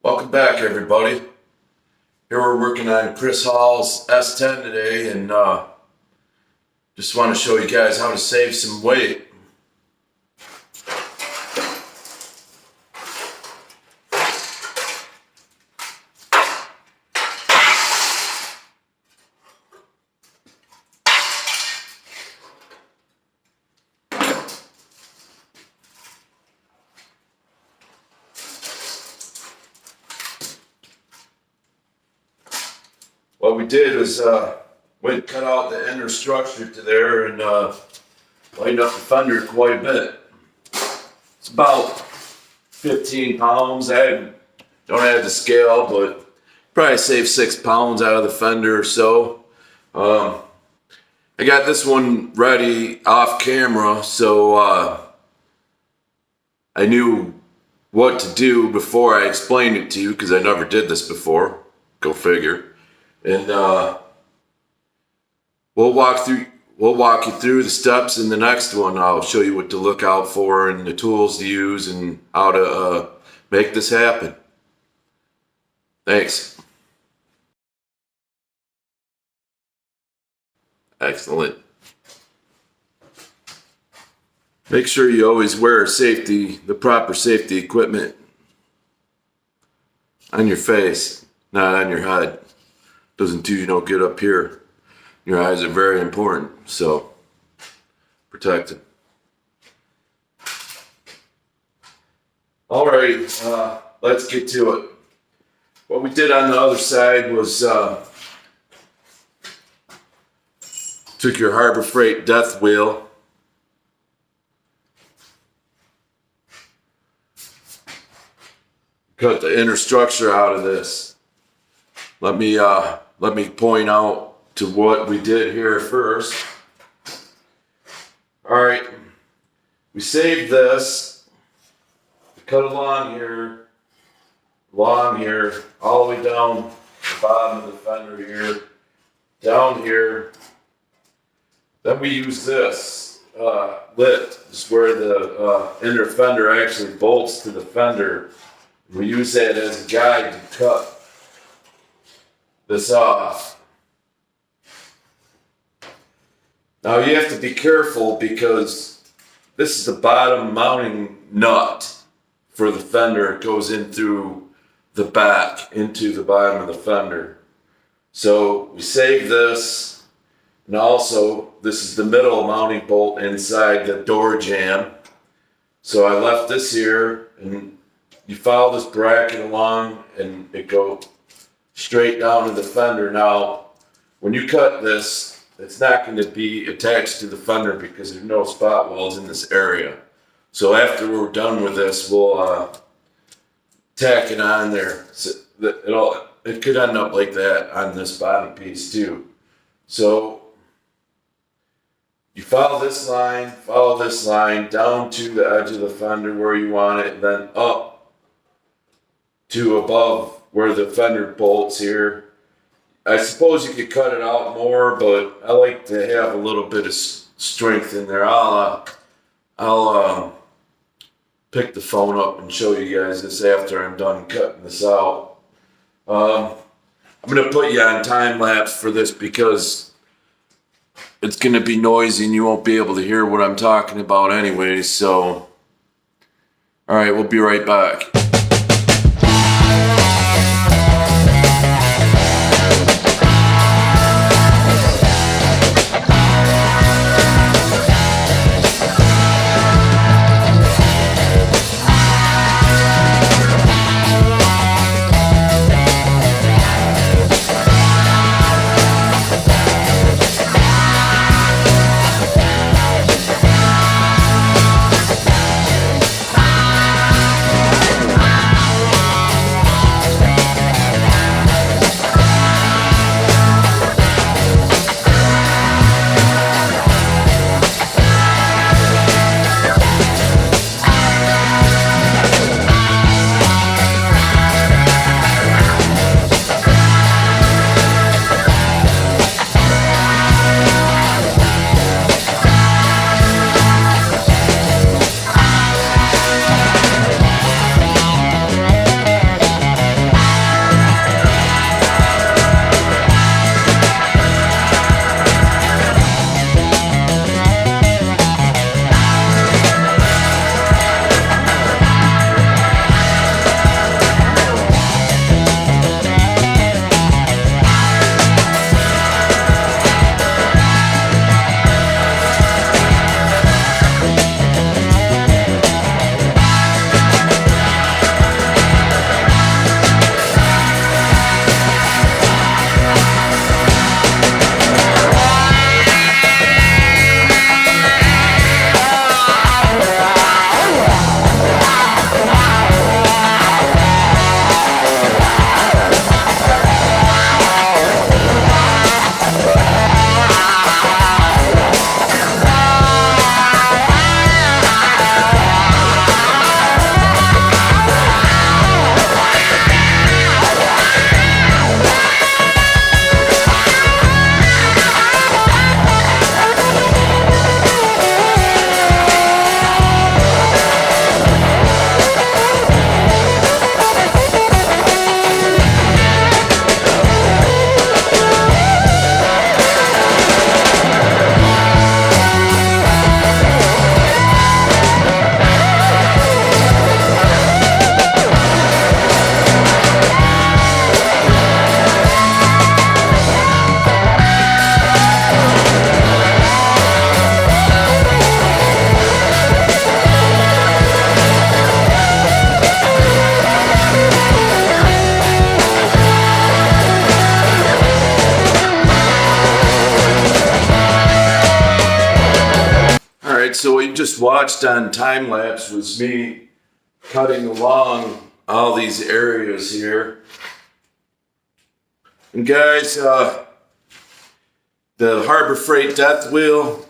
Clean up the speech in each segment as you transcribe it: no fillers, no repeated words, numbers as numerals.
Welcome back, everybody. Here we're working on Chris Hall's S10 today, and just want to show you guys how to save some weight. What we did was went and cut out the inner structure to there and lightened up the fender quite a bit. It's about 15 pounds. I don't have the scale, but probably saved 6 pounds out of the fender or so. I got this one ready off camera, so I knew what to do before I explained it to you, because I never did this before. Go figure. And we'll walk you through the steps in the next one. I'll show you what to look out for and the tools to use and how to make this happen. Thanks. Excellent. Make sure you always wear the proper safety equipment on your face, not on your head. Doesn't do you no good up here. Your eyes are very important, so protect them. Alrighty, let's get to it. What we did on the other side was took your Harbor Freight death wheel, cut the inner structure out of this. Let me point out to what we did here first. All right, we saved this. We cut along here, all the way down the bottom of the fender here, down here. Then we use this lip. This is where the inner fender actually bolts to the fender. We use that as a guide to cut this off. Now you have to be careful because this is the bottom mounting nut for the fender. It goes in through the back into the bottom of the fender. So we save this, and also this is the middle mounting bolt inside the door jamb. So I left this here, and you follow this bracket along and it goes straight down to the fender. Now, when you cut this, it's not going to be attached to the fender because there's no spot welds in this area. So after we're done with this, we'll tack it on there. So it could end up like that on this bottom piece too. So you follow this line down to the edge of the fender where you want it, then up to above where the fender bolts here. I suppose you could cut it out more, but I like to have a little bit of strength in there. I'll pick the phone up and show you guys this after I'm done cutting this out. I'm going to put you on time lapse for this because it's going to be noisy and you won't be able to hear what I'm talking about anyway. So, all right, we'll be right back. so what you just watched on time lapse was me cutting along all these areas here. And guys, the Harbor Freight death wheel,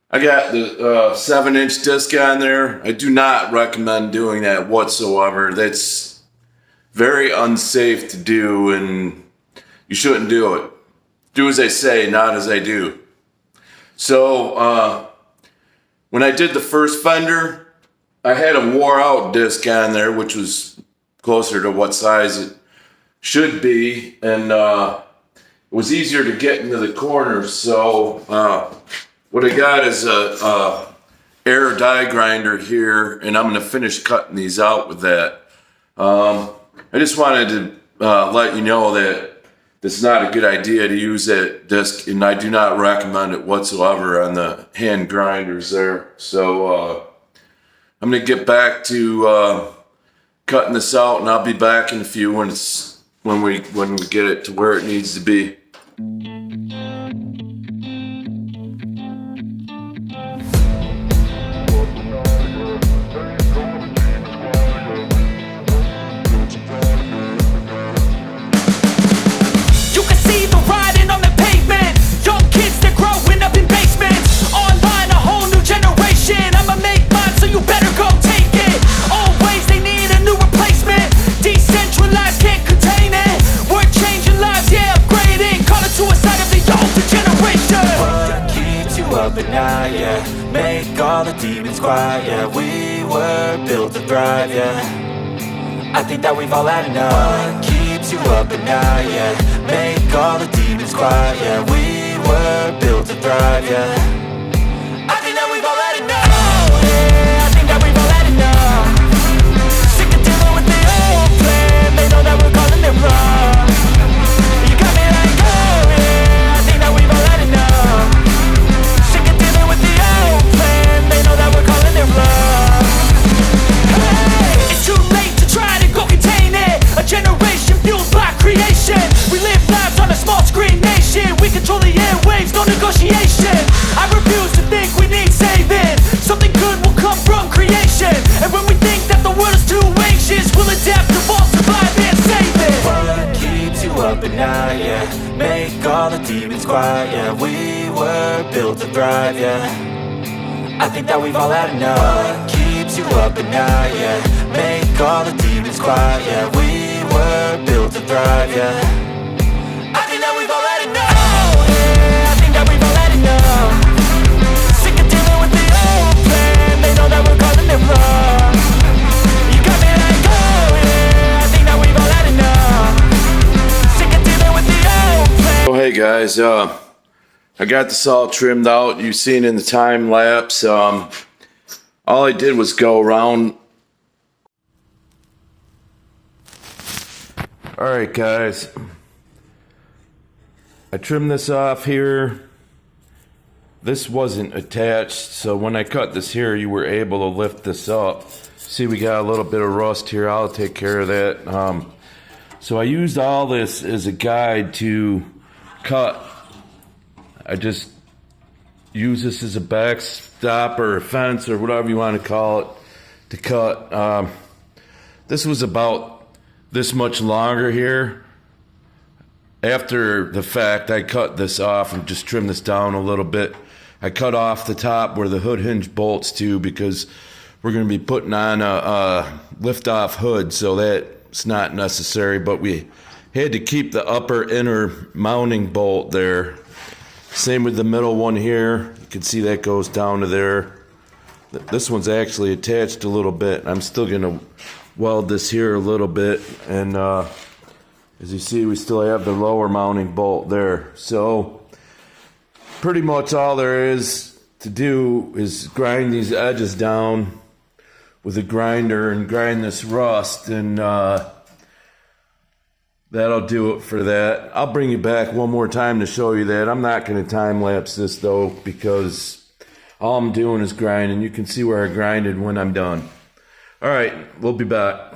I got the 7-inch disc on there. I do not recommend doing that whatsoever. That's very unsafe to do, and you shouldn't do it. Do as I say, not as I do. So when I did the first fender, I had a wore out disc on there, which was closer to what size it should be, and it was easier to get into the corners. So what I got is a air die grinder here, and I'm going to finish cutting these out with that. I just wanted to let you know that it's not a good idea to use that disc, and I do not recommend it whatsoever on the hand grinders there. So I'm going to get back to cutting this out, and I'll be back in a few when we get it to where it needs to be. Make all the demons quiet, yeah. We were built to thrive, yeah. I think that we've all had enough. What keeps you up at night, yeah. Make all the demons quiet, yeah. We were built to thrive, yeah. I think that we've all had enough, yeah. I think that we've all had enough. Sick of dealing with the old plan. They know that we're calling it wrong. You got me like, oh yeah. I think that we've all had enough. It's too late to try to go contain it. A generation fueled by creation. We live lives on a small screen nation. We control the airwaves, no negotiation. I refuse to think we need saving. Something good will come from creation. And when we think that the world is too anxious, we'll adapt, evolve, survive and save it. What keeps you up at night, yeah. Make all the demons quiet, yeah. We were built to thrive, yeah. I think that we've all had enough. What keeps you up at night, yeah. Make all the demons quiet, yeah. We were built to thrive, yeah. I think that we've all had enough, yeah. I think that we've all had enough. Sick of dealing with the old plan. They know that we're calling it wrong. You got me like, oh yeah. I think that we've all had enough. Sick of dealing with the old plan. Oh hey guys, I got this all trimmed out. You've seen in the time lapse. All I did was go around. All right, guys. I trimmed this off here. This wasn't attached, so when I cut this here, you were able to lift this up. See, we got a little bit of rust here. I'll take care of that. So I used all this as a guide to cut. I just use this as a backstop or a fence or whatever you want to call it to cut. This was about this much longer here. After the fact, I cut this off and just trimmed this down a little bit. I cut off the top where the hood hinge bolts to because we're going to be putting on a lift-off hood, so that's not necessary. But we had to keep the upper inner mounting bolt there. Same with the middle one here. You can see that goes down to there. This one's actually attached a little bit. I'm still going to weld this here a little bit. And as you see, we still have the lower mounting bolt there. So pretty much all there is to do is grind these edges down with a grinder and grind this rust. And that'll do it for that. I'll bring you back one more time to show you that. I'm not going to time lapse this though, because all I'm doing is grinding. You can see where I grinded when I'm done. All right, we'll be back.